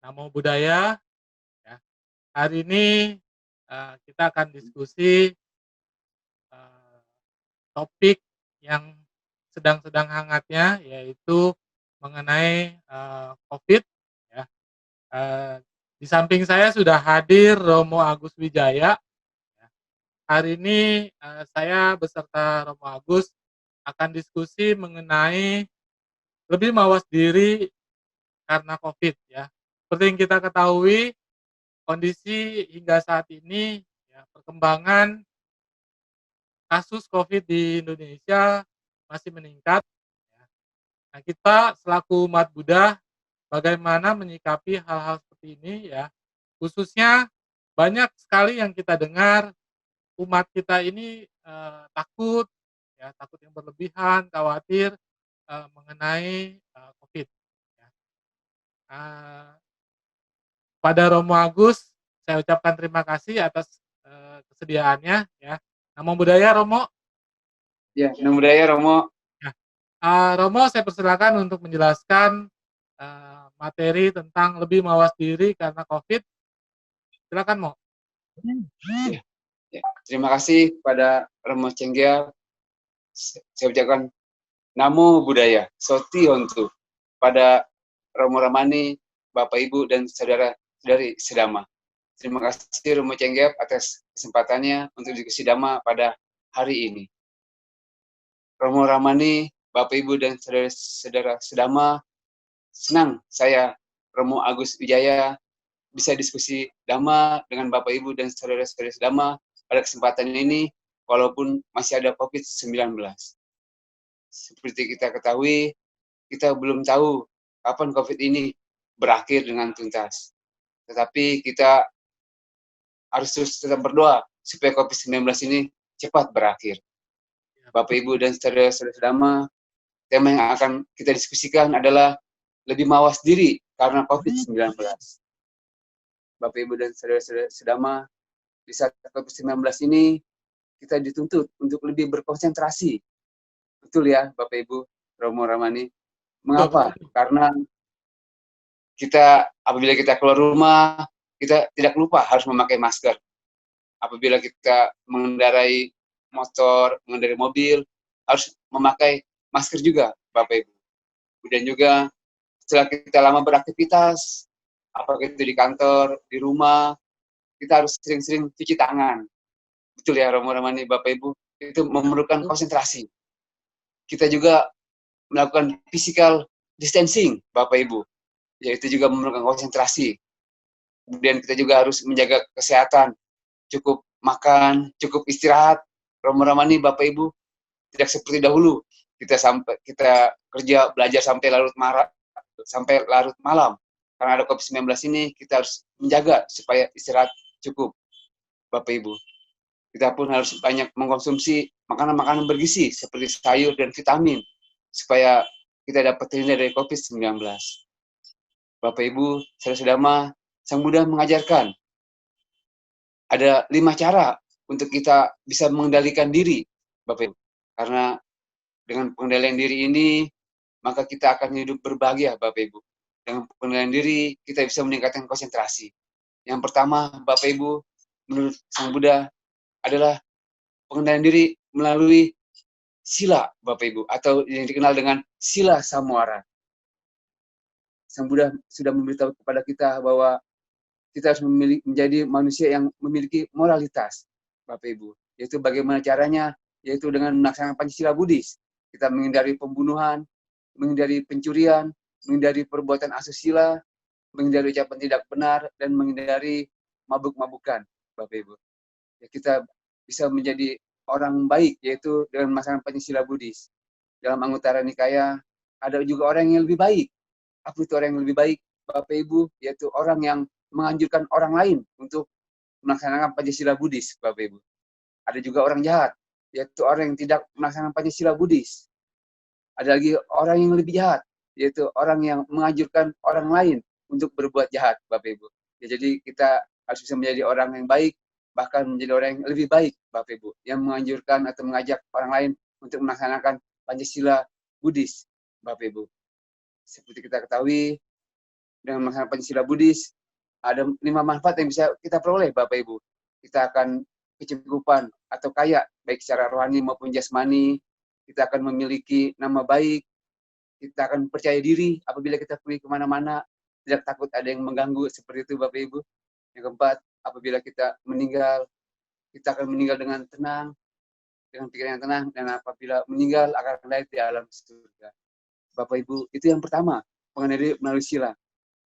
Namo Buddhaya, ya. Hari ini, kita akan diskusi, eee, topik yang sedang-sedang hangatnya, yaitu mengenai, Covid, ya. Eee, di samping saya sudah hadir Romo Agus Wijaya, ya. Hari ini, saya beserta Romo Agus akan diskusi mengenai lebih mawas diri karena Covid, ya. Seperti yang kita ketahui, kondisi hingga saat ini, ya, perkembangan kasus Covid di Indonesia masih meningkat, ya. Nah, kita selaku umat Buddha, bagaimana menyikapi hal-hal seperti ini, ya. Khususnya banyak sekali yang kita dengar umat kita ini, takut, ya, takut yang berlebihan, khawatir, mengenai, Covid, ya. Eee, pada Romo Agus, saya ucapkan terima kasih atas, kesediaannya, ya. Namo Buddhaya Romo. Ya, Namo Buddhaya Romo. Nah, Romo saya persilakan untuk menjelaskan, materi tentang lebih mawas diri karena Covid. Silakan Mo. Ya, ya. Terima kasih pada Romo Cenggia. Saya ucapkan Namo Buddhaya, Soti Hontu pada Romo Ramani, Bapak Ibu dan saudara-saudari sedama. Terima kasih Romo Cenggia atas kesempatannya untuk diskusi dhamma pada hari ini. Romo Ramani, Bapak Ibu dan saudara-saudara sedama, senang saya Romo Agus Wijaya bisa diskusi dhamma dengan Bapak Ibu dan saudara-saudara sedama pada kesempatan ini walaupun masih ada COVID-19. Seperti kita ketahui, kita belum tahu kapan COVID ini berakhir dengan tuntas. Tetapi kita harus terus tetap berdoa supaya COVID-19 ini cepat berakhir. Bapak Ibu dan saudara-saudara sedama, tema yang akan kita diskusikan adalah lebih mawas diri karena COVID-19. Bapak Ibu dan saudara-saudara sedama, di saat COVID-19 ini kita dituntut untuk lebih berkonsentrasi. Betul ya Bapak Ibu, Romo Ramani. Mengapa? Karena apabila kita keluar rumah, kita tidak lupa harus memakai masker. Apabila kita mengendarai motor, mengendarai mobil, harus memakai masker juga, Bapak Ibu. Kemudian juga setelah kita lama beraktivitas, apakah itu di kantor, di rumah, kita harus sering-sering cuci tangan. Betul ya Romo Ramani, Bapak Ibu, itu memerlukan konsentrasi. Kita juga melakukan physical distancing, Bapak Ibu, yaitu juga memerlukan konsentrasi. Kemudian kita juga harus menjaga kesehatan, cukup makan, cukup istirahat. Romo Ramani, Bapak Ibu, tidak seperti dahulu. Kita kerja belajar sampai larut malam. Karena ada COVID-19 ini, kita harus menjaga supaya istirahat cukup, Bapak Ibu. Kita pun harus banyak mengkonsumsi makanan-makanan bergizi seperti sayur dan vitamin supaya kita dapat terhindar dari COVID-19. Bapak Ibu, saudara-saudara, Sang Buddha mengajarkan ada 5 cara untuk kita bisa mengendalikan diri, Bapak Ibu. Karena dengan pengendalian diri ini, maka kita akan hidup berbahagia, Bapak Ibu. Dengan pengendalian diri, kita bisa meningkatkan konsentrasi. Yang pertama, Bapak Ibu, menurut Sang Buddha, adalah pengendalian diri melalui sila, Bapak Ibu, atau yang dikenal dengan sila samuara. Sang Buddha sudah memberitahu kepada kita bahwa kita harus menjadi manusia yang memiliki moralitas, Bapak Ibu. Yaitu bagaimana caranya, yaitu dengan melaksanakan Pancasila Buddhis. Kita menghindari pembunuhan, menghindari pencurian, menghindari perbuatan asusila, menghindari ucapan tidak benar, dan menghindari mabuk-mabukan, Bapak Ibu. Ya, kita bisa menjadi orang baik, yaitu dengan melaksanakan Pancasila Buddhis. Dalam Anguttara Nikaya, ada juga orang yang lebih baik. Apa itu orang yang lebih baik, Bapak Ibu? Yaitu orang yang menganjurkan orang lain untuk melaksanakan Pancasila Buddhis, Bapak Ibu. Ada juga orang jahat, yaitu orang yang tidak melaksanakan Pancasila Buddhis. Ada lagi orang yang lebih jahat, yaitu orang yang menganjurkan orang lain untuk berbuat jahat, Bapak Ibu. Ya, jadi kita harus bisa menjadi orang yang baik, bahkan menjadi orang yang lebih baik, Bapak Ibu, yang menganjurkan atau mengajak orang lain untuk melaksanakan Pancasila Buddhis, Bapak Ibu. Seperti kita ketahui, dengan melaksanakan Pancasila Buddhis, ada 5 manfaat yang bisa kita peroleh Bapak Ibu. Kita akan kecukupan atau kaya, baik secara rohani maupun jasmani. Kita akan memiliki nama baik, kita akan percaya diri apabila kita pergi kemana-mana, tidak takut ada yang mengganggu, seperti itu Bapak Ibu. Yang keempat, apabila kita meninggal, kita akan meninggal dengan tenang, dengan pikiran yang tenang, dan apabila meninggal akan lahir di alam surga. Bapak Ibu, itu yang pertama, pengendalian diri melalui sila.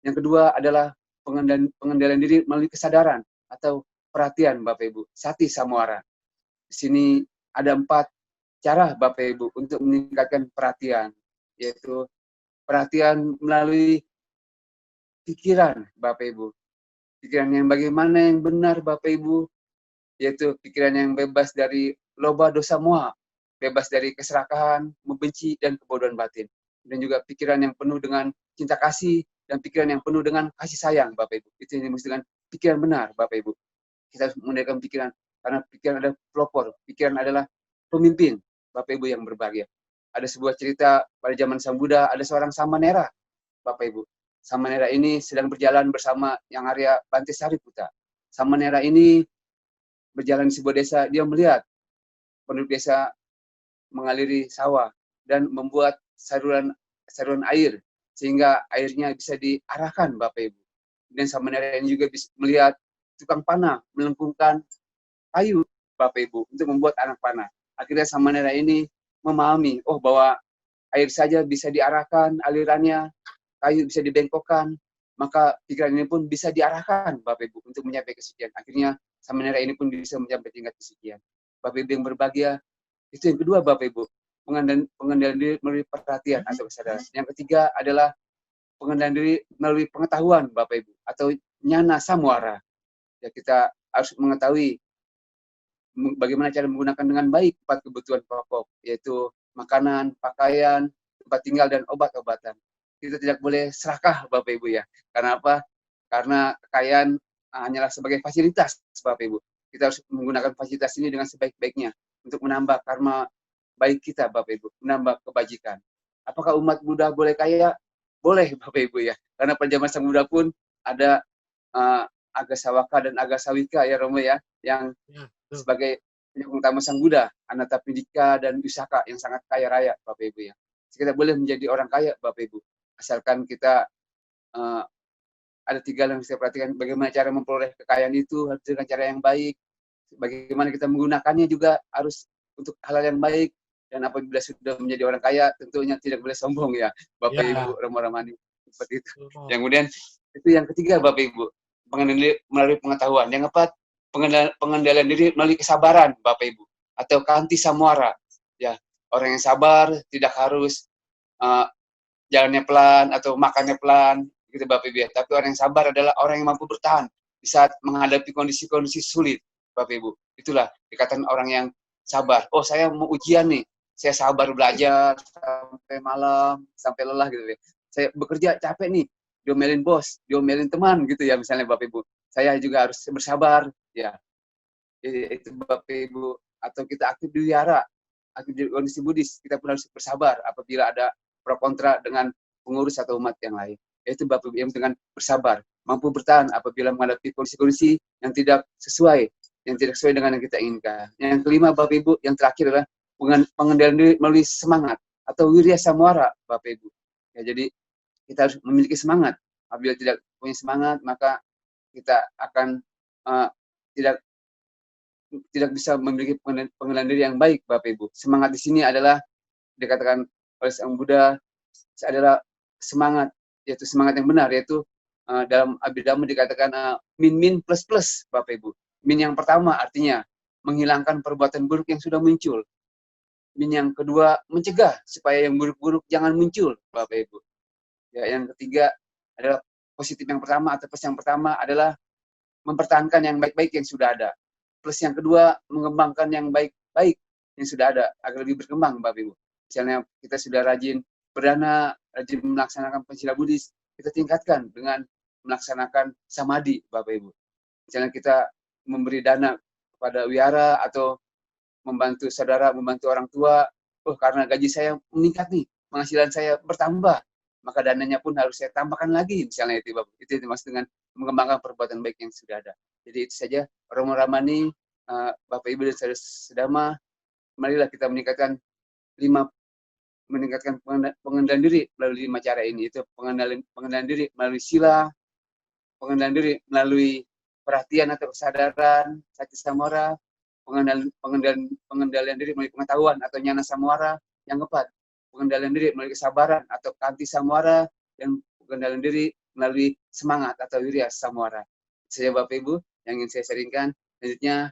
Yang kedua adalah pengendalian diri melalui kesadaran atau perhatian Bapak Ibu, sati samuara. Di sini ada 4 cara Bapak Ibu untuk meningkatkan perhatian, yaitu perhatian melalui pikiran Bapak Ibu. Pikiran yang bagaimana yang benar Bapak Ibu, yaitu pikiran yang bebas dari loba dosa moha, bebas dari keserakahan, membenci, dan kebodohan batin. Dan juga pikiran yang penuh dengan cinta kasih, dan pikiran yang penuh dengan kasih sayang Bapak Ibu. Itu yang dimaksud dengan pikiran benar Bapak Ibu. Kita harus menggunakan pikiran, karena pikiran adalah pelopor, pikiran adalah pemimpin Bapak Ibu yang berbahagia. Ada sebuah cerita pada zaman Sang Buddha, ada seorang Samanera Bapak Ibu. Samanera ini sedang berjalan bersama Yang Arya Bante Sariputta. Samanera ini berjalan di sebuah desa, dia melihat penduduk desa mengaliri sawah dan membuat saluran air sehingga airnya bisa diarahkan Bapak Ibu. Dan Samanera ini juga bisa melihat tukang panah melengkungkan kayu Bapak Ibu untuk membuat anak panah. Akhirnya Samanera ini memahami, oh bahwa air saja bisa diarahkan alirannya, kayu bisa dibengkokkan, maka pikiran ini pun bisa diarahkan Bapak Ibu untuk mencapai kesucian. Akhirnya Samanera ini pun bisa mencapai tingkat kesucian. Bapak Ibu yang berbahagia, itu yang kedua Bapak Ibu, pengendalian diri melalui perhatian atau kesadaran. Yang ketiga adalah pengendalian diri melalui pengetahuan Bapak Ibu atau nyana samuara. Ya, kita harus mengetahui bagaimana cara menggunakan dengan baik 4 kebutuhan pokok, yaitu makanan, pakaian, tempat tinggal, dan obat-obatan. Kita tidak boleh serakah Bapak Ibu ya. Karena apa? Karena kekayaan hanyalah sebagai fasilitas Bapak Ibu. Kita harus menggunakan fasilitas ini dengan sebaik-baiknya untuk menambah karma baik kita Bapak Ibu, menambah kebajikan. Apakah umat Buddha boleh kaya? Boleh Bapak Ibu ya. Karena pada zaman Sang Buddha pun ada Agasawaka dan Agasawika ya Romo ya, yang sebagai penyokong utama Sang Buddha, Anathapindika dan Wisaka yang sangat kaya raya Bapak Ibu ya. Kita boleh menjadi orang kaya Bapak Ibu, asalkan kita ada 3 hal yang saya perhatikan, bagaimana cara memperoleh kekayaan itu harus dengan cara yang baik, bagaimana kita menggunakannya juga harus untuk hal-hal yang baik, dan apabila sudah menjadi orang kaya tentunya tidak boleh sombong ya Bapak Ibu Romo Ramani, seperti itu. Yang kemudian itu yang ketiga Bapak Ibu, pengendalian melalui pengetahuan. Yang keempat, pengendalian diri melalui kesabaran Bapak Ibu atau kanti samuara ya. Orang yang sabar tidak harus jalannya pelan atau makannya pelan gitu Bapak Ibu ya. Tapi orang yang sabar adalah orang yang mampu bertahan di saat menghadapi kondisi-kondisi sulit Bapak Ibu. Itulah dikatakan orang yang sabar. Oh, saya mau ujian nih, saya sabar belajar sampai malam, sampai lelah gitu ya. Saya bekerja capek nih, diomelin bos, diomelin teman gitu ya misalnya Bapak Ibu. Saya juga harus bersabar ya. Itu Bapak Ibu. Atau kita aktif di wihara, aktif di kondisi Buddhis, kita pun harus bersabar apabila ada pro kontra dengan pengurus atau umat yang lain. Yaitu Bapak Ibu yang dengan bersabar, mampu bertahan apabila menghadapi kondisi-kondisi yang tidak sesuai dengan yang kita inginkan. Yang kelima Bapak Ibu, yang terakhir adalah pengendalian diri melalui semangat atau wirya samuara Bapak Ibu. Ya, jadi kita harus memiliki semangat. Apabila tidak punya semangat, maka kita akan tidak bisa memiliki pengendalian diri yang baik Bapak Ibu. Semangat di sini adalah dikatakan oleh Sang Buddha adalah semangat, yaitu semangat yang benar, yaitu dalam Abhidhamma dikatakan min plus plus Bapak Ibu. Min yang pertama artinya menghilangkan perbuatan buruk yang sudah muncul. Min yang kedua mencegah supaya yang buruk-buruk jangan muncul Bapak Ibu. Ya, yang ketiga adalah positif yang pertama atau plus yang pertama adalah mempertahankan yang baik-baik yang sudah ada. Plus yang kedua mengembangkan yang baik-baik yang sudah ada agar lebih berkembang Bapak Ibu. Misalnya kita sudah rajin berdana, rajin melaksanakan Pancasila Buddhis, kita tingkatkan dengan melaksanakan samadhi Bapak Ibu. Misalnya kita memberi dana kepada wihara atau membantu saudara, membantu orang tua, oh karena gaji saya meningkat nih, penghasilan saya bertambah, maka dananya pun harus saya tambahkan lagi, misalnya itu Bapak. Itu dimaksud dengan mengembangkan perbuatan baik yang sudah ada. Jadi itu saja Romo Ramani, Bapak Ibu dan saudara sedama, marilah kita lima meningkatkan pengendalian diri melalui 5 cara ini. Itu pengendalian diri melalui sila, pengendalian diri melalui perhatian atau kesadaran, sati samora, pengendalian diri melalui pengetahuan atau nyana samwara. Yang keempat, pengendalian diri melalui kesabaran atau kanti samwara, dan pengendalian diri melalui semangat atau wirya samwara. Saya Bapak Ibu yang ingin saya sharingkan. Selanjutnya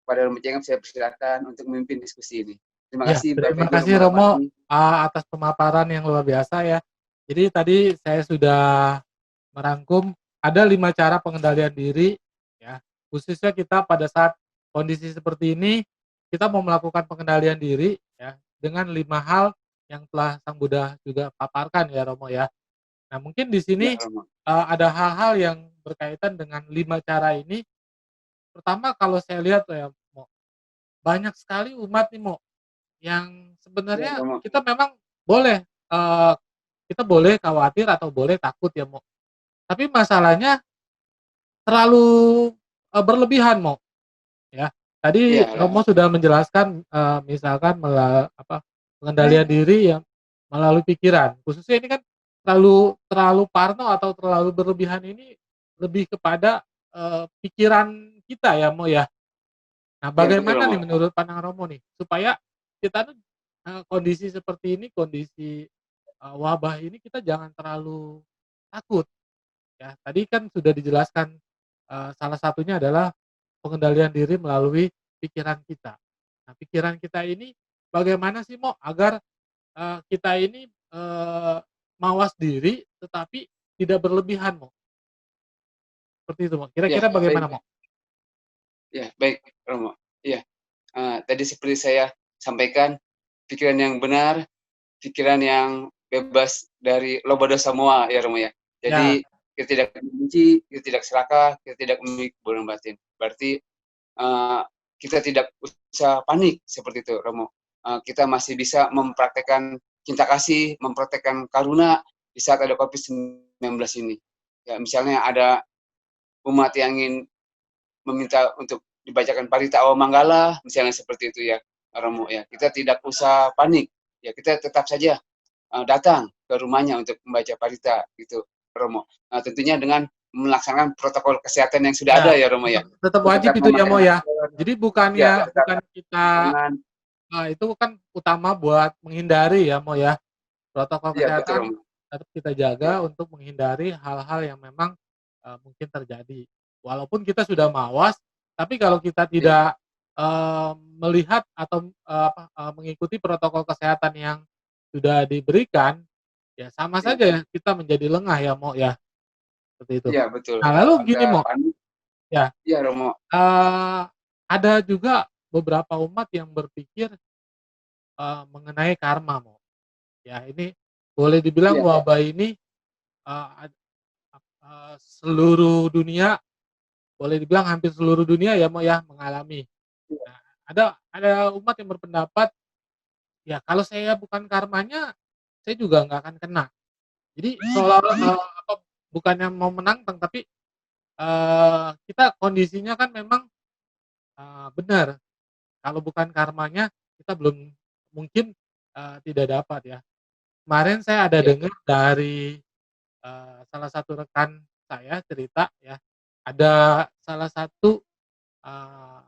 pada Romo Cengap saya persilakan untuk memimpin diskusi ini. Terima Ya, kasih Bapak terima Ibu kasih Romo Romo Ramani. atas pemaparan yang luar biasa ya. Jadi tadi saya sudah merangkum ada 5 cara pengendalian diri ya. Khususnya kita pada saat kondisi seperti ini, kita mau melakukan pengendalian diri ya dengan 5 hal yang telah Sang Buddha juga paparkan ya Romo ya. Nah, mungkin di sini Ya Romo. ada hal-hal yang berkaitan dengan 5 cara ini. Pertama kalau saya lihat ya Mo, banyak sekali umat nih Mo, yang Ya sebenarnya Romo. kita memang boleh, kita boleh khawatir atau boleh takut ya Mo. Tapi masalahnya terlalu, berlebihan Mo, ya. Tadi Ya, Romo sudah menjelaskan, misalkan pengendalian diri yang melalui pikiran. Khususnya ini kan terlalu terlalu parno atau terlalu berlebihan ini lebih kepada, pikiran kita ya Mo ya. Nah, ya betul bagaimana Romo. nih menurut pandangan Romo nih, supaya kita tuh, kondisi seperti ini, kondisi, wabah ini kita jangan terlalu takut, ya. Tadi kan sudah dijelaskan, salah satunya adalah pengendalian diri melalui pikiran kita. Nah, pikiran kita ini bagaimana sih, Mo, agar, kita ini, mawas diri tetapi tidak berlebihan, Mo? Seperti itu, Mo. Ya, Kira-kira bagaimana, baik. Mo? Ya, baik Romo. Iya, tadi seperti saya sampaikan, pikiran yang benar, pikiran yang bebas dari loba dosa semua ya Romo ya. Ya, Jadi kita tidak membenci, kita tidak serakah, kita tidak memiliki kebodohan batin. Berarti uh, kita tidak usah panik seperti itu Romo. Kita masih bisa mempraktekkan cinta kasih, mempraktekkan karuna di saat ada COVID-19 ini. Ya, misalnya ada umat yang ingin meminta untuk dibacakan parita awal manggala, misalnya seperti itu ya, Romo ya. Kita tidak usah panik, ya kita tetap saja datang ke rumahnya untuk membaca parita gitu, Romo. Nah, tentunya dengan melaksanakan protokol kesehatan yang sudah ada ya, ya, Romo ya. tetap wajib Tetap itu ya, memakai Mo, ya? masker, Jadi ya bukannya tetap bukan kita, tangan, itu kan utama buat menghindari ya, Mo, ya. Protokol ya betul kesehatan Romo. tetap kita jaga Ya, untuk menghindari hal-hal yang memang, mungkin terjadi. Walaupun kita sudah mawas, tapi kalau kita ya, tidak, melihat atau, mengikuti protokol kesehatan yang sudah diberikan, ya sama ya, saja ya kita menjadi lengah ya, Mo, ya, seperti itu. ya betul. Nah, lalu Kita gini, Mo, panik, ya, ya Romo. ada juga beberapa umat yang berpikir, mengenai karma, Mo. Ya, ini boleh dibilang Ya, wabah ini, eee, ad seluruh dunia, boleh dibilang hampir seluruh dunia ya, Mo, ya, mengalami. ya, Nah, ada umat yang berpendapat, ya kalau saya bukan karmanya, saya juga nggak akan kena. Jadi seolah-olah, bukannya mau menantang, tapi, kita kondisinya kan memang, benar, kalau bukan karmanya kita belum mungkin, tidak dapat ya. Kemarin saya ada ya, dengar dari, salah satu rekan saya cerita ya, ada salah satu, eee,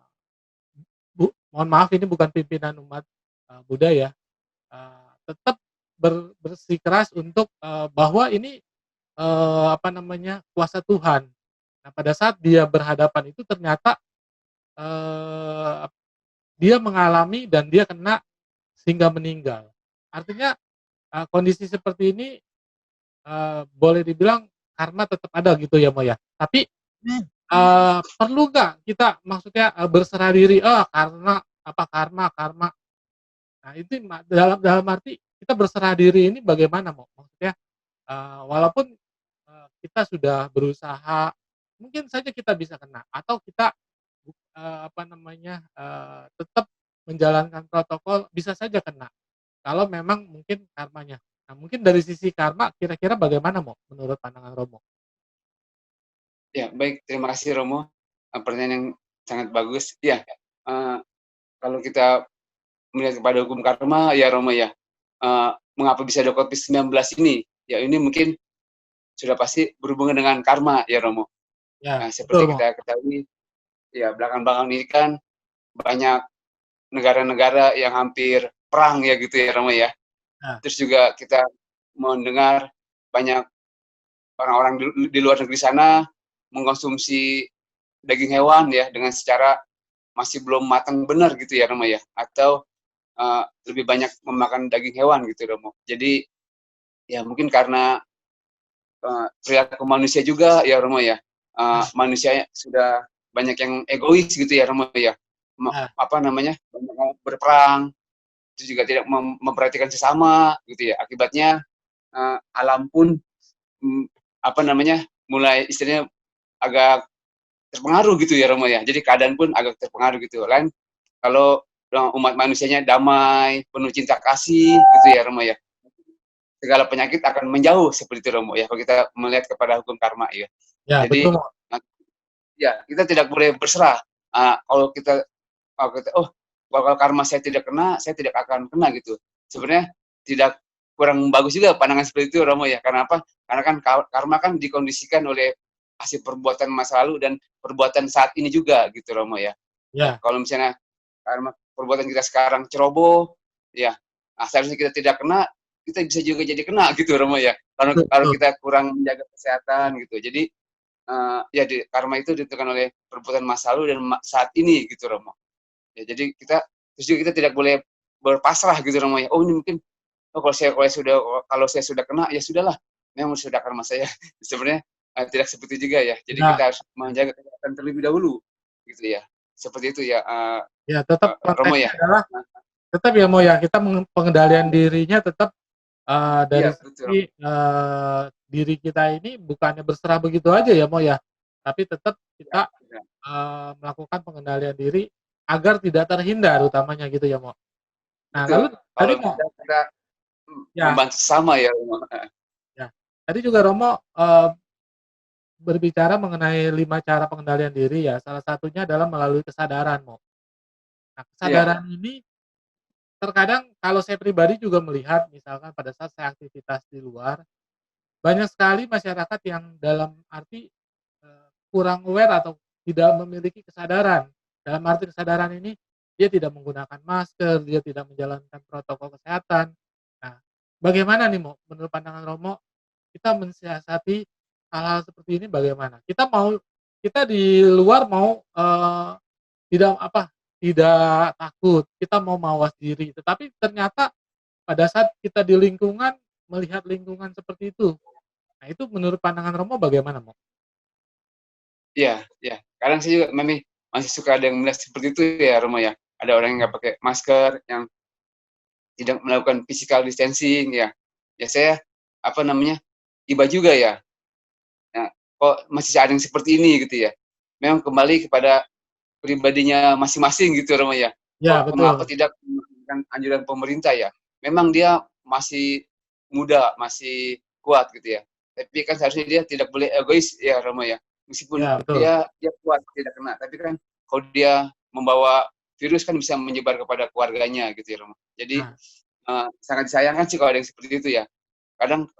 mohon maaf ini bukan pimpinan umat, Buddha ya, tetap bersikeras untuk, bahwa ini, kuasa Tuhan. Nah, pada saat dia berhadapan itu ternyata, eee, dia mengalami dan dia kena sehingga meninggal. Artinya, kondisi seperti ini, boleh dibilang karma tetap ada gitu ya, Mo, ya. Tapi, perlu nggak kita maksudnya, berserah diri, karena karma karma. Nah, itu dalam dalam arti kita berserah diri ini bagaimana, Mo? Maksudnya, walaupun, kita sudah berusaha, mungkin saja kita bisa kena atau kita tetap menjalankan protokol bisa saja kena, kalau memang mungkin karmanya. Nah, mungkin dari sisi karma kira-kira bagaimana Mo, menurut pandangan Romo? Ya, baik, terima kasih Romo, pertanyaan yang sangat bagus. Iya, eee, kalau kita melihat kepada hukum karma ya Romo ya, mengapa bisa ada COVID-19 ini, ya ini mungkin sudah pasti berhubungan dengan karma ya Romo. Ya, betul Seperti Mo. kita ketahui, ya belakangan-belakangan ini kan banyak negara-negara yang hampir perang ya gitu ya Romo ya. Nah, Terus juga kita mendengar banyak orang-orang di luar negeri sana mengkonsumsi daging hewan ya dengan secara masih belum matang benar gitu ya Romo ya, atau lebih banyak memakan daging hewan gitu Romo. Jadi ya mungkin karena perilaku manusia juga ya Romo ya, nah, manusia sudah banyak yang egois gitu ya Romo ya, nah, apa namanya, banyak mau berperang, itu juga tidak memperhatikan sesama gitu ya. Akibatnya alam pun mm, apa namanya, mulai istilahnya agak terpengaruh gitu ya Romo ya. Jadi keadaan pun agak terpengaruh gitu. Lain kalau umat manusianya damai, penuh cinta kasih gitu ya Romo ya. Segala penyakit akan menjauh seperti itu Romo ya. Kalau kita melihat kepada hukum karma ya. ya betul Jadi Mo. ya kita tidak boleh berserah. Kalau kita kalau karma saya tidak kena, saya tidak akan kena gitu. Sebenarnya tidak kurang bagus juga pandangan seperti itu Romo ya. Karena apa? Karena kan karma kan dikondisikan oleh hasil perbuatan masa lalu dan perbuatan saat ini juga gitu Romo ya. Ya, Kalau misalnya karena perbuatan kita sekarang ceroboh, ya, seharusnya kita tidak kena, kita bisa juga jadi kena gitu Romo ya. Kalau betul kalau betul. kita kurang menjaga kesehatan gitu. Jadi ya karma itu ditentukan oleh perbuatan masa lalu dan saat ini gitu Romo. Ya jadi kita terus juga kita tidak boleh berpasrah gitu Romo ya. Oh ini mungkin kalau saya sudah kena ya sudahlah. Memang sudah karma saya. Sebenarnya tidak seperti itu juga ya. Jadi Tidak. kita harus menjaga kesehatan terlebih dahulu gitu ya. Seperti itu ya Ya, tetap Romo konteksnya ya. adalah Nah, tetap ya Mo ya, kita pengendalian dirinya tetap, iya dari betul. sisi, diri kita ini bukannya berserah begitu aja ya Mo ya, tapi tetap Ya, kita, ya. melakukan pengendalian diri agar tidak terhindar utamanya gitu ya Mo. Nah Betul. lalu tadi Kalau Mo bisa kita ya membantu sesama ya Romo. ya, tadi juga Romo, berbicara mengenai 5 cara pengendalian diri ya, salah satunya adalah melalui kesadaran Mo. Nah Iya, kesadaran ini terkadang kalau saya pribadi juga melihat misalkan pada saat saya aktivitas di luar, banyak sekali masyarakat yang dalam arti, kurang aware atau tidak memiliki kesadaran. Dalam arti kesadaran ini, dia tidak menggunakan masker, dia tidak menjalankan protokol kesehatan. Nah, bagaimana nih Mo, menurut pandangan Romo, kita mensiasati hal-hal seperti ini bagaimana? Kita di luar mau, tidak apa, tidak takut, kita mau mawas diri, tetapi ternyata pada saat kita di lingkungan, melihat lingkungan seperti itu. Nah, itu menurut pandangan Romo bagaimana, Mo? iya, iya. Kadang saya juga masih suka ada yang melihat seperti itu ya Romo ya. Ada orang yang Ya, nggak pakai masker, yang tidak melakukan physical distancing ya. Ya saya apa namanya, iba juga ya. Nah, kok masih ada yang seperti ini gitu ya. Memang kembali kepada pribadinya masing-masing gitu Romo ya. ya Mengapa betul. tidak melakukan anjuran pemerintah ya. Memang dia masih muda, masih kuat gitu ya. Tapi kan seharusnya dia tidak boleh egois ya Romo ya. Meskipun Ya betul. dia kuat tidak kena, tapi kan kalau dia membawa virus kan bisa menyebar kepada keluarganya gitu ya Romo. Jadi Nah, sangat disayangkan sih kalau ada yang seperti itu ya. Kadang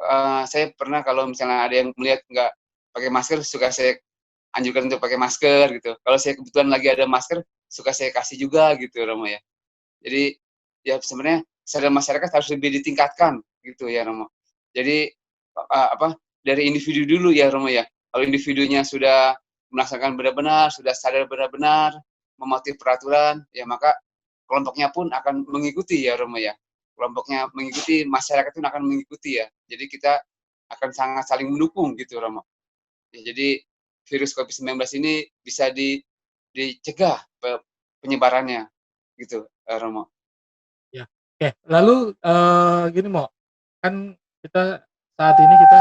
saya pernah kalau misalnya ada yang melihat nggak pakai masker, suka saya anjurkan untuk pakai masker gitu. Kalau saya kebetulan lagi ada masker, suka saya kasih juga gitu Romo ya. Jadi ya sebenarnya kesadaran masyarakat harus lebih ditingkatkan gitu ya Romo. Jadi apa dari individu dulu ya Romo ya. Kalau individunya sudah melaksanakan benar-benar, sudah sadar benar-benar, mematuhi peraturan, ya maka kelompoknya pun akan mengikuti ya Romo ya. Kelompoknya mengikuti, masyarakat pun akan mengikuti ya. Jadi kita akan sangat saling mendukung gitu Romo. Ya, jadi virus COVID-19 ini bisa dicegah penyebarannya gitu Romo. ya. Oke, lalu, gini, Mo, kan kita saat ini kita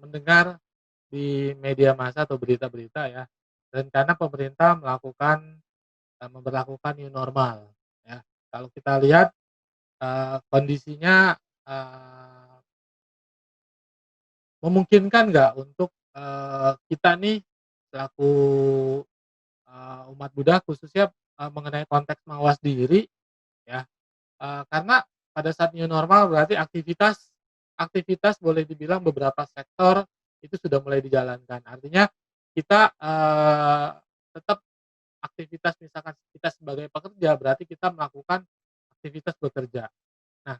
mendengar di media massa atau berita-berita ya, rencana pemerintah memberlakukan new normal, ya. Kalau kita lihat, kondisinya eee, memungkinkan nggak untuk, kita nih selaku, umat Buddha khususnya, mengenai konteks mawas diri ya, karena pada saat new normal berarti aktivitas aktivitas boleh dibilang beberapa sektor itu sudah mulai dijalankan. Artinya kita, tetap aktivitas misalkan kita sebagai pekerja berarti kita melakukan aktivitas bekerja. Nah,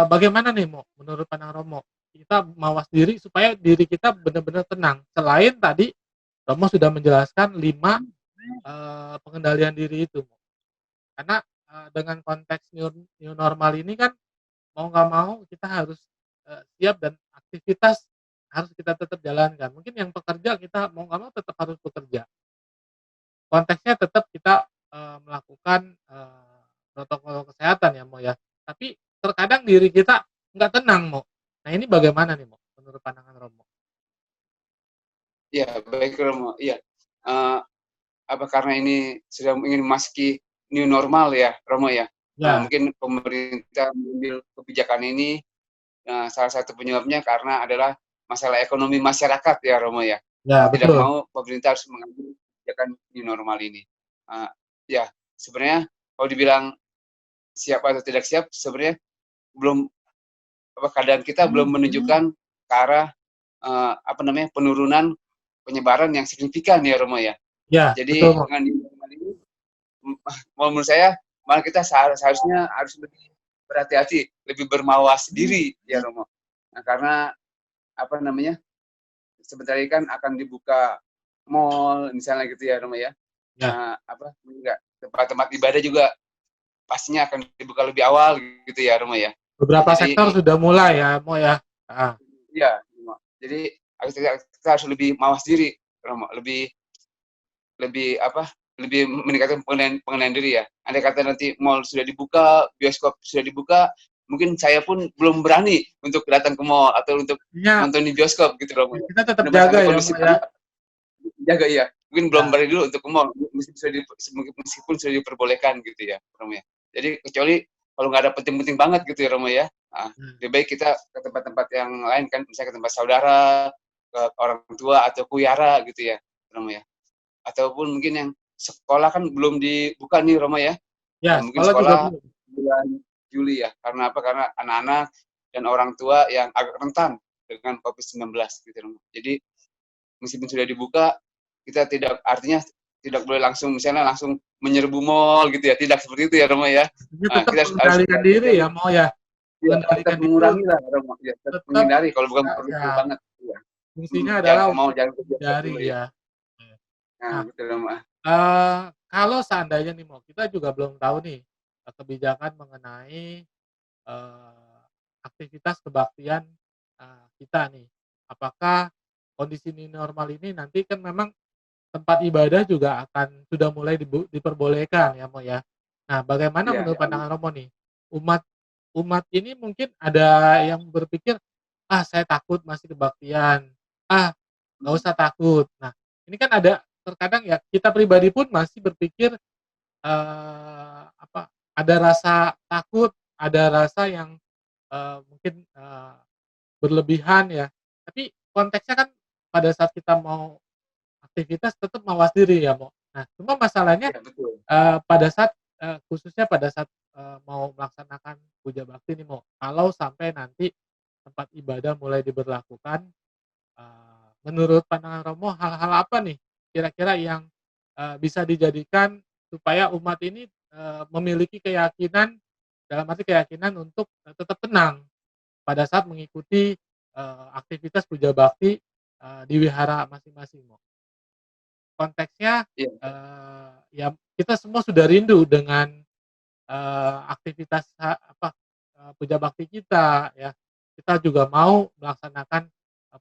bagaimana nih menurut pandangan Romo, kita mawas diri supaya diri kita benar-benar tenang? Selain tadi Romo sudah menjelaskan 5 pengendalian diri itu, karena, dengan konteks new normal ini kan mau nggak mau kita harus, siap dan aktivitas harus kita tetap jalankan. Mungkin yang pekerja kita mau nggak mau tetap harus bekerja. Konteksnya tetap kita, melakukan, protokol kesehatan ya, ya. Tapi terkadang diri kita nggak tenang, Nah ini bagaimana nih, menurut pandangan Romo? Iya, baik Romo, iya. Eee, apa karena ini sudah ingin memasuki new normal ya, Romo ya? Ya, Mungkin pemerintah mengambil kebijakan ini, salah satu penyebabnya karena adalah masalah ekonomi masyarakat ya, Romo ya? ya Tidak betul. mau pemerintah harus mengambil kebijakan new normal ini. Eee, ya, sebenarnya kalau dibilang siap atau tidak siap, sebenarnya belum keadaan kita belum menunjukkan ke arah, apa namanya, penurunan penyebaran yang signifikan ya, Romo ya. Ya, betul, Jadi dengan new normal ini, kalau menurut saya malah kita seharusnya harus lebih berhati-hati, lebih bermawas diri ya, Romo. Nah, karena apa namanya, sebentar lagi kan akan dibuka mall misalnya gitu ya, Romo ya. Ya, Apa, enggak, tempat-tempat ibadah juga pastinya akan dibuka lebih awal gitu ya, Romo ya. beberapa sektor Jadi sudah mulai ya, ya. Heeh. iya, Romo. Jadi kita harus lebih mawas diri, Romo, lebih lebih apa, lebih meningkatkan pengendalian diri ya. Andai kata nanti mall sudah dibuka, bioskop sudah dibuka, mungkin saya pun belum berani untuk datang ke mall atau untuk Artinya nonton di bioskop gitu Romo ya ya. kita tetap Benar-benar jaga sampai ya, kondusif ya. dulu, jaga iya. Mungkin belum Ya, berani dulu untuk ke mall, meskipun sudah diperbolehkan gitu ya, Romo ya. Jadi kecuali kalau nggak ada penting-penting banget gitu ya, Romo ya. hmm, Lebih baik kita ke tempat-tempat yang lain kan, misalnya ke tempat saudara, ke orang tua atau kuyara gitu ya, Romo ya. Ataupun mungkin yang sekolah kan belum dibuka nih, Romo ya. ya Mungkin sekolah juga sekolah belum. bulan Juli ya. Karena apa? Karena anak-anak dan orang tua yang agak rentan dengan COVID-19 gitu, Romo. Jadi meskipun sudah dibuka, kita tidak artinya tidak boleh langsung misalnya langsung menyerbu mall gitu ya, tidak seperti itu ya, Romo ya. Artinya tetap Kita harus mengendalikan diri berhati-hati, ya, ya. ya, tetap Mengendalikan diri mengurangi lah, Romo, ya, tetap tetap menghindari kalau bukan perlu ya, banget, iya. fungsinya Jangan adalah ke mall, untuk jangan ke bioskop dulu menghindari ya. ya. Nah, Nah, gitu, Romo. kalau seandainya nih kita juga belum tahu nih, kebijakan mengenai, aktivitas kebaktian, kita nih. Apakah kondisi new normal ini nanti kan memang tempat ibadah juga akan sudah mulai diperbolehkan ya, ya. Nah, bagaimana Iya, menurut ya, pandangan Romo nih? Umat umat ini mungkin ada yang berpikir, "Ah, saya takut masih kebaktian. Ah, nggak usah takut." Nah, ini kan ada terkadang ya kita pribadi pun masih berpikir, apa, ada rasa takut, ada rasa yang, mungkin, berlebihan ya. Tapi konteksnya kan pada saat kita mau aktivitas tetap mawas diri ya, Nah, cuma masalahnya, iya betul. pada saat, khususnya pada saat, mau melaksanakan puja bakti nih, kalau sampai nanti tempat ibadah mulai diberlakukan, menurut pandangan Romo hal-hal apa nih kira-kira yang, bisa dijadikan supaya umat ini, memiliki keyakinan, dalam arti keyakinan untuk, tetap tenang pada saat mengikuti, aktivitas puja bakti, di wihara masing-masing, Konteksnya, Iya, ya kita semua sudah rindu dengan, aktivitas puja bakti kita ya. Kita juga mau melaksanakan,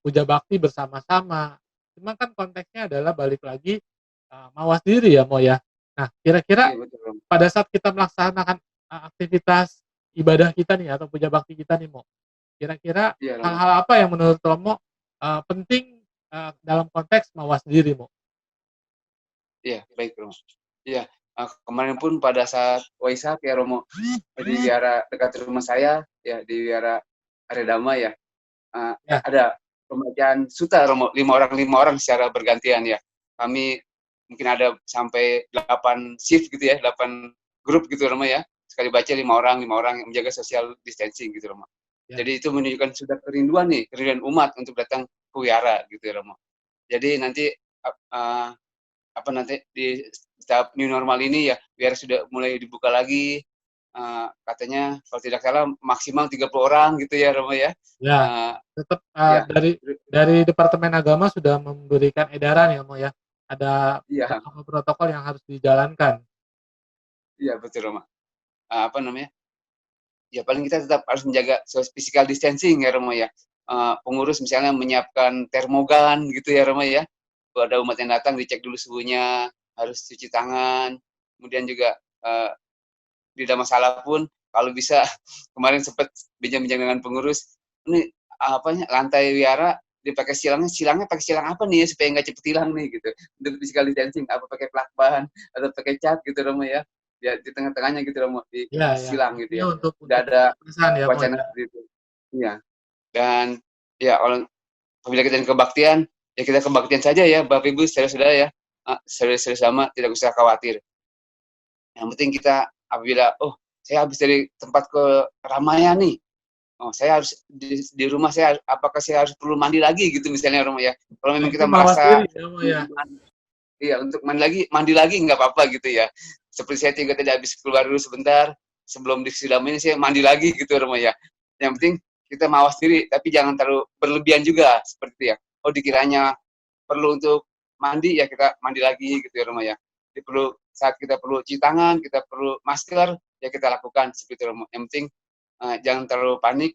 puja bakti bersama-sama. Cuma kan konteksnya adalah balik lagi, mawas diri ya, ya. Nah, kira-kira iya betul, Romo. pada saat kita melaksanakan, aktivitas ibadah kita nih atau puja bakti kita nih, kira-kira Iya, Romo. hal-hal apa yang menurut Romo, penting, dalam konteks mawas diri, Iya, baik, Romo. Iya, Kemarin pun pada saat Waisak ya Romo, di wihara dekat rumah saya ya, di wihara Aredama ya, Ya, ada pembacaan suta Romo, 5 orang secara bergantian ya. Kami mungkin ada sampai 8 shift gitu ya, 8 grup gitu Romo ya. Sekali baca 5 orang yang menjaga social distancing gitu Romo. ya, Jadi itu menunjukkan sudah kerinduan nih, kerinduan umat untuk datang ke wihara gitu ya Romo. Jadi nanti nanti di tahap new normal ini ya, biar sudah mulai dibuka lagi, katanya kalau tidak salah maksimal 30 orang gitu ya Romo ya. ya. Uh, Tetap ya, dari Departemen Agama sudah memberikan edaran ya, Mo ya. Ada iya, protokol yang harus dijalankan. iya betul Romo. Apa namanya? Ya paling kita tetap harus menjaga physical distancing ya Romo ya. Pengurus misalnya menyiapkan termogan gitu ya Romo ya. Kalau ada umat yang datang dicek dulu suhunya, harus cuci tangan. Kemudian juga tidak masalah pun kalau bisa kemarin sempat bincang-bincang dengan pengurus, ini lantai wihara dipakai silangnya pakai silang apa nih ya supaya nggak cepet hilang nih gitu, untuk physical distancing, apa pakai plakban atau pakai cat gitu Romo ya, biar di tengah-tengahnya gitu Romo, di Iya, ya. silang gitu Intinya ya, udah untuk ada pernapasan ya, Mo wacana ya. seperti itu. Iya, dan ya apabila kita kebaktian, ya kita kebaktian saja ya Bapak Ibu saudara-saudara ya, saudara-saudara sama, tidak usah khawatir. Yang penting kita apabila, oh saya habis dari tempat ke keramaian nih, oh saya harus di rumah saya, apakah saya harus perlu mandi lagi gitu misalnya Romo ya. Kalau Nah, memang itu kita mawas merasa diri ya, Mo ya. iya untuk mandi lagi nggak apa-apa gitu ya. Seperti saya juga tadi habis keluar dulu sebentar, sebelum disidam ini saya mandi lagi gitu Romo ya. Yang penting kita mawas diri, tapi jangan terlalu berlebihan juga seperti itu ya. Oh dikiranya perlu untuk mandi ya kita mandi lagi gitu ya Romo ya. Jadi saat kita perlu cuci tangan, kita perlu masker ya kita lakukan seperti itu Romo. Yang penting jangan terlalu panik,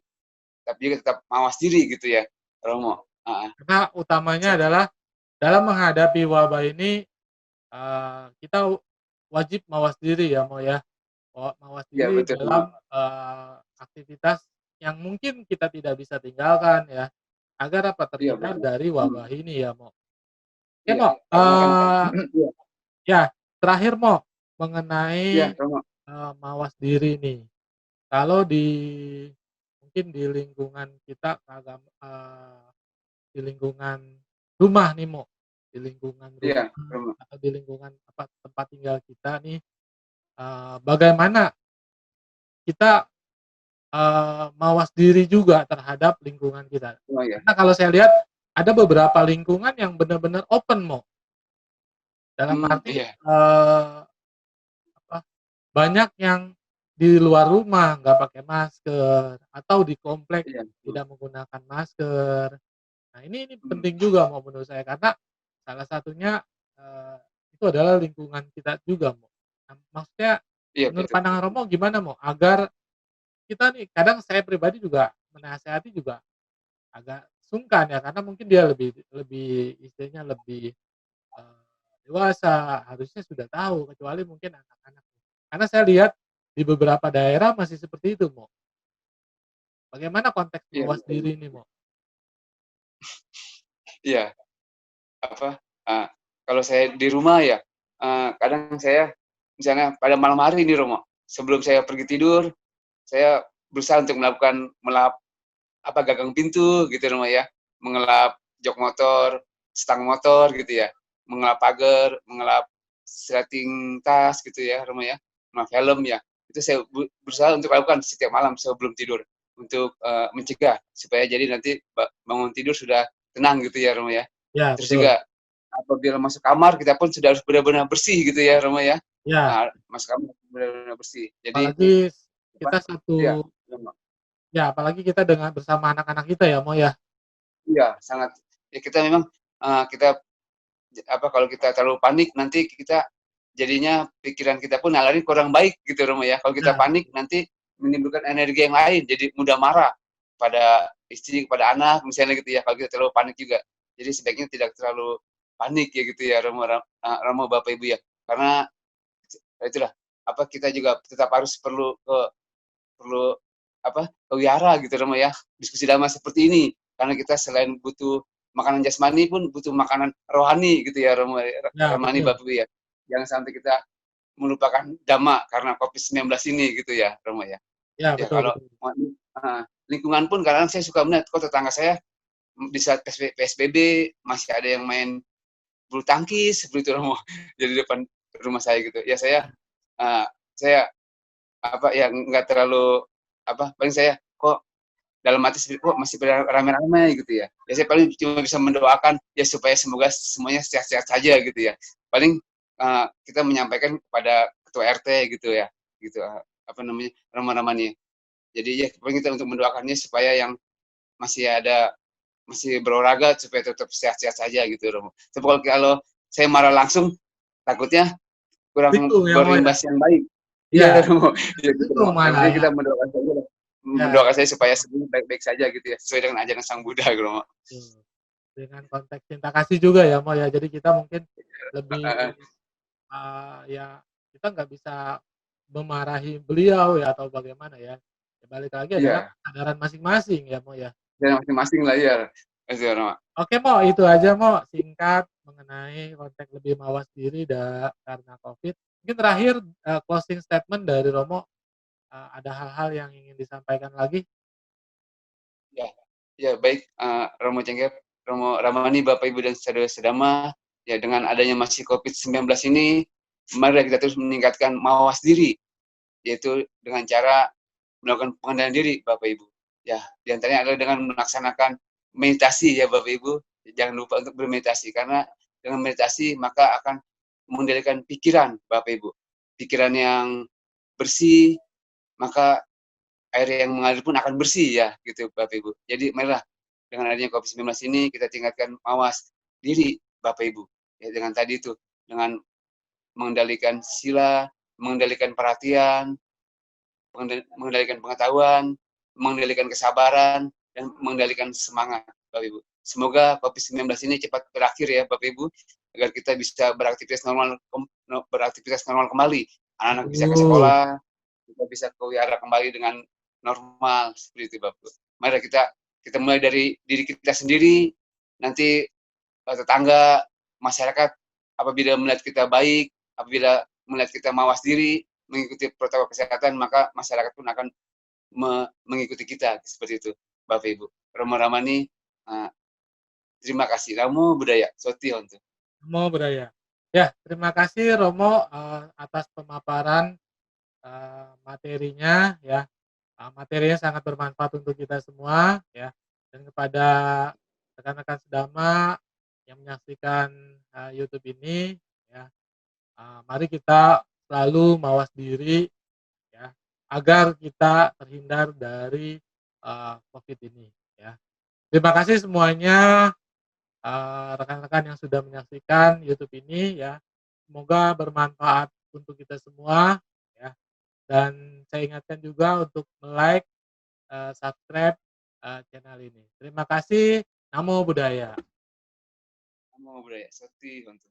tapi juga tetap mawas diri gitu ya Romo. Karena utamanya adalah dalam menghadapi wabah ini kita wajib mawas diri ya, Mo ya. Mawas Iya diri betul Romo. dalam aktivitas yang mungkin kita tidak bisa tinggalkan ya, agar Iya terhindar betul. dari wabah ini ya, Mo. Oke, Iya, Mo, karena kan iya, ya terakhir, Mo, iya mengenai Romo. mawas diri nih. Kalau mungkin di lingkungan kita di lingkungan rumah nih, Mo, di lingkungan Iya rumah Romo. atau di lingkungan tempat tinggal kita nih, bagaimana kita mawas diri juga terhadap lingkungan kita. Oh ya. Karena kalau saya lihat ada beberapa lingkungan yang benar-benar open, Mo. Dalam arti, Iya. apa, banyak yang di luar rumah nggak pakai masker atau di komplek Iya. tidak menggunakan masker. Nah, ini Mhm. penting juga, Mo, menurut saya karena salah satunya, eee, itu adalah lingkungan kita juga, Mo. Nah, maksudnya Iya menurut betul. pandangan Romo gimana, Mo, agar kita nih kadang saya pribadi juga menasehati juga agak sungkan ya, karena mungkin dia lebih lebih istilahnya lebih, eee, dewasa, harusnya sudah tahu, kecuali mungkin anak-anak. Karena saya lihat di beberapa daerah masih seperti itu, Mo. Bagaimana konteks Iya mawas betul. diri ini, Mo? Iya, apa, kalau saya di rumah ya, kadang saya misalnya pada malam hari nih Romo, sebelum saya pergi tidur, saya berusaha untuk melakukan gagang pintu gitu Romo ya, mengelap jok motor, stang motor gitu ya, mengelap pagar, mengelap setting tas gitu ya Romo ya, mengelap helm ya. Itu saya berusaha untuk lakukan setiap malam sebelum tidur untuk mencegah supaya jadi nanti bangun tidur sudah tenang gitu ya Romo ya. Ya, Terus betul. juga apabila masuk kamar kita pun sudah harus benar-benar bersih gitu ya Romo ya. Ya, Masuk kamar benar-benar bersih. Jadi apalagi apa? kita Ya, satu Romo. ya apalagi kita dengan bersama anak-anak kita ya, Mo, ya? Iya, sangat. Ya kita memang kita kalau kita terlalu panik nanti kita jadinya pikiran kita pun nalari kurang baik gitu Romo ya. Kalau kita Ya, panik nanti menimbulkan energi yang lain, jadi mudah marah pada istri, kepada anak misalnya gitu ya. Kalau kita terlalu panik juga. Jadi sebaiknya tidak terlalu panik ya gitu ya Romo Bapak Ibu ya. Karena itulah kita juga tetap harus perlu ke wihara gitu Romo ya. Diskusi damai seperti ini karena kita selain butuh makanan jasmani pun butuh makanan rohani gitu ya Romo, ya rohani betul. Bapak Ibu ya. Jangan sampai kita melupakan dhamma karena COVID-19 ini gitu ya, Romo ya. Ya, Ya betul kalau betul. lingkungan pun kadang saya suka melihat kok tetangga saya di saat PSBB masih ada yang main bulu tangkis seperti itu Romo, jadi depan rumah saya gitu. Ya uh, saya apa ya nggak terlalu apa paling saya kok dalam hati kok masih pada rame-rame gitu ya. Ya saya paling cuma bisa mendoakan ya supaya semoga semuanya sehat-sehat saja gitu ya. Paling kita menyampaikan kepada ketua RT gitu ya, gitu apa namanya ramah-ramahnya. Jadi ya paling kita untuk mendoakannya supaya yang masih berolahraga supaya tetap sehat-sehat saja gitu Romo. Tapi kalau saya marah langsung takutnya kurang Itu ya, Mo, ya? berimbas yang baik. Iya, Iya Romo, ya gitu itu Romo. Yang malah penting ya. kita mendoakan saja, Ya, mendoakan saya supaya semuanya baik-baik saja gitu ya, sesuai dengan ajaran Sang Buddha gitu Romo. betul. Dengan konteks cinta kasih juga ya, Mo, ya. Jadi kita mungkin lebih, ya kita nggak bisa memarahi beliau ya atau bagaimana ya. Ya balik lagi adalah Iya, kesadaran masing-masing ya, Mo, ya. dan masing-masing lah ya. Mas Romo. Oke, Mo, itu aja, Mo, singkat mengenai konteks lebih mawas diri karena Covid. Mungkin terakhir, closing statement dari Romo, ada hal-hal yang ingin disampaikan lagi? Ya, ya baik Romo Cengkep, Romo Ramani, Bapak Ibu dan saudara sedama, ya dengan adanya masih COVID-19 ini, mari kita terus meningkatkan mawas diri, yaitu dengan cara melakukan pengendalian diri, Bapak Ibu. Ya, diantaranya adalah dengan melaksanakan meditasi ya Bapak Ibu. Jangan lupa untuk bermeditasi karena dengan meditasi maka akan mengendalikan pikiran Bapak Ibu. Pikiran yang bersih, maka air yang mengalir pun akan bersih ya gitu Bapak Ibu. Jadi marilah dengan adanya COVID-19 ini kita tingkatkan mawas diri Bapak Ibu. Ya dengan tadi itu dengan mengendalikan sila, mengendalikan perhatian, mengendalikan pengetahuan, mengendalikan kesabaran, dan mengendalikan semangat, Bapak Ibu. Semoga COVID-19 ini cepat berakhir ya, Bapak Ibu, agar kita bisa beraktivitas normal kembali. Anak-anak bisa ke Betul. sekolah, kita bisa ke wihara kembali dengan normal seperti itu, Bapak. Mari kita mulai dari diri kita sendiri, nanti tetangga, masyarakat apabila melihat kita baik, apabila melihat kita mawas diri, mengikuti protokol kesehatan, maka masyarakat pun akan mengikuti kita seperti itu, Bapak Ibu. Romo Ramani, terima kasih. Namo Buddhaya, Soti Hontu. Romo Budaya. Ya, terima kasih Romo, atas pemaparan, materinya ya. Materinya sangat bermanfaat untuk kita semua ya, dan kepada rekan-rekan sedama yang menyaksikan, YouTube ini ya, mari kita selalu mawas diri ya, agar kita terhindar dari, Covid ini ya. Terima kasih semuanya, rekan-rekan yang sudah menyaksikan YouTube ini ya. Semoga bermanfaat untuk kita semua ya, dan saya ingatkan juga untuk like, subscribe, channel ini. Terima kasih, namo buddhaya. Namo Buddhaya, Soti Hontu.